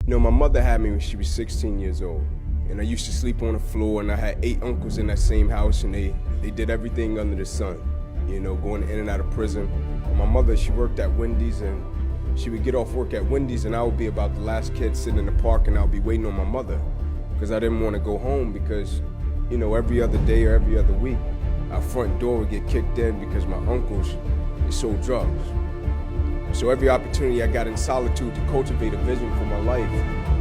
You know, my mother had me when she was 16 years old, and I used to sleep on the floor, and I had 8 uncles in that same house, and they did everything under the sun, you know, going in and out of prison. My mother, she worked at Wendy's, and she would get off work at Wendy's, and I would be about the last kid sitting in the park, and I would be waiting on my mother because I didn't want to go home because, you know, every other day or every other week, our front door would get kicked in because my uncles, they sold drugs. So every opportunity I got in solitude to cultivate a vision for my life,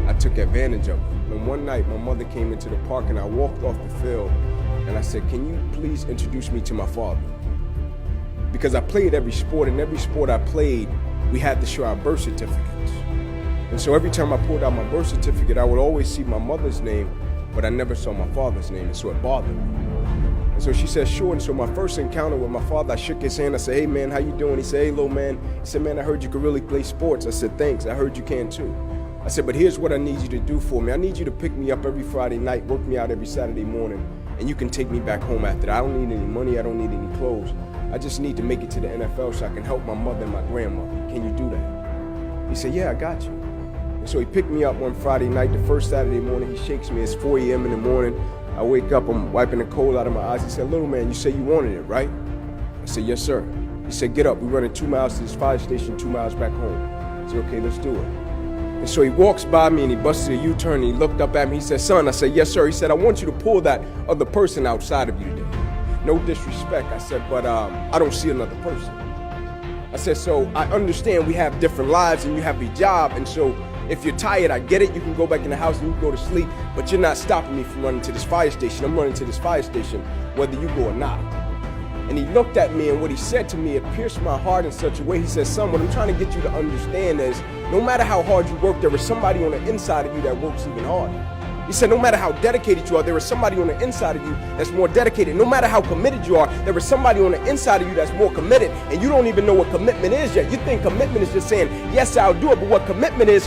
I took advantage of it. And one night, my mother came into the park and I walked off the field and I said, "Can you please introduce me to my father?" Because I played every sport, and every sport I played, we had to show our birth certificates. And so every time I pulled out my birth certificate, I would always see my mother's name, but I never saw my father's name, and so it bothered me. And so she said, sure. And so my first encounter with my father, I shook his hand. I said, "Hey, man, how you doing?" He said, "Hey, little man." He said, "Man, I heard you could really play sports." I said, "Thanks. I heard you can too." I said, "But here's what I need you to do for me. I need you to pick me up every Friday night, work me out every Saturday morning, and you can take me back home after that. I don't need any money. I don't need any clothes. I just need to make it to the NFL so I can help my mother and my grandmother. Can you do that?" He said, "Yeah, I got you." And so he picked me up one Friday night. The first Saturday morning, he shakes me. It's 4 a.m. in the morning. I wake up, I'm wiping the cold out of my eyes. He said, "Little man, you said you wanted it, right?" I said, "Yes, sir." He said, "Get up. We're running 2 miles to this fire station, 2 miles back home." I said, "Okay, let's do it." And so he walks by me and he busted a U-turn and he looked up at me. He said, "Son," I said, "Yes, sir." He said, "I want you to pull that other person outside of you today." No disrespect. I said, "But I don't see another person." I said, "So I understand we have different lives and you have a job, and so if you're tired, I get it. You can go back in the house and you can go to sleep, but you're not stopping me from running to this fire station. I'm running to this fire station whether you go or not." And he looked at me, and what he said to me, it pierced my heart in such a way. He said, "Son, what I'm trying to get you to understand is no matter how hard you work, there is somebody on the inside of you that works even harder." He said, "No matter how dedicated you are, there is somebody on the inside of you that's more dedicated. No matter how committed you are, there is somebody on the inside of you that's more committed, and you don't even know what commitment is yet. You think commitment is just saying, 'Yes, I'll do it,' but what commitment is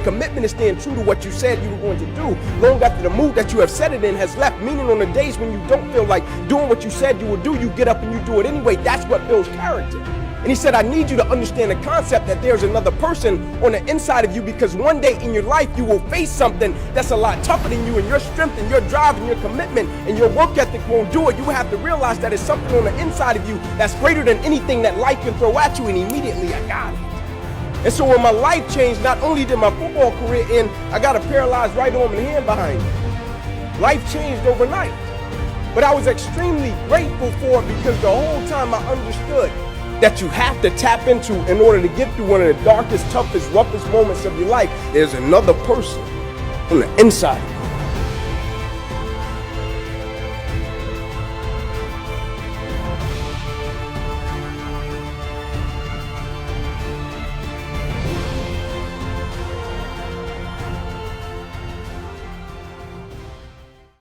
staying true to what you said you were going to do long after the mood that you have set it in has left, meaning on the days when you don't feel like doing what you said you would do, you get up and you do it anyway. That's what builds character." And he said, "I need you to understand the concept that there's another person on the inside of you, because one day in your life you will face something that's a lot tougher than you, and your strength and your drive and your commitment and your work ethic won't do it. You will have to realize that it's something on the inside of you that's greater than anything that life can throw at you." And immediately I got it. And so when my life changed, not only did my football career end, I got a paralyzed right arm and hand behind me. Life changed overnight. But I was extremely grateful for it, because the whole time I understood that you have to tap into in order to get through one of the darkest, toughest, roughest moments of your life. There's another person on the inside of you.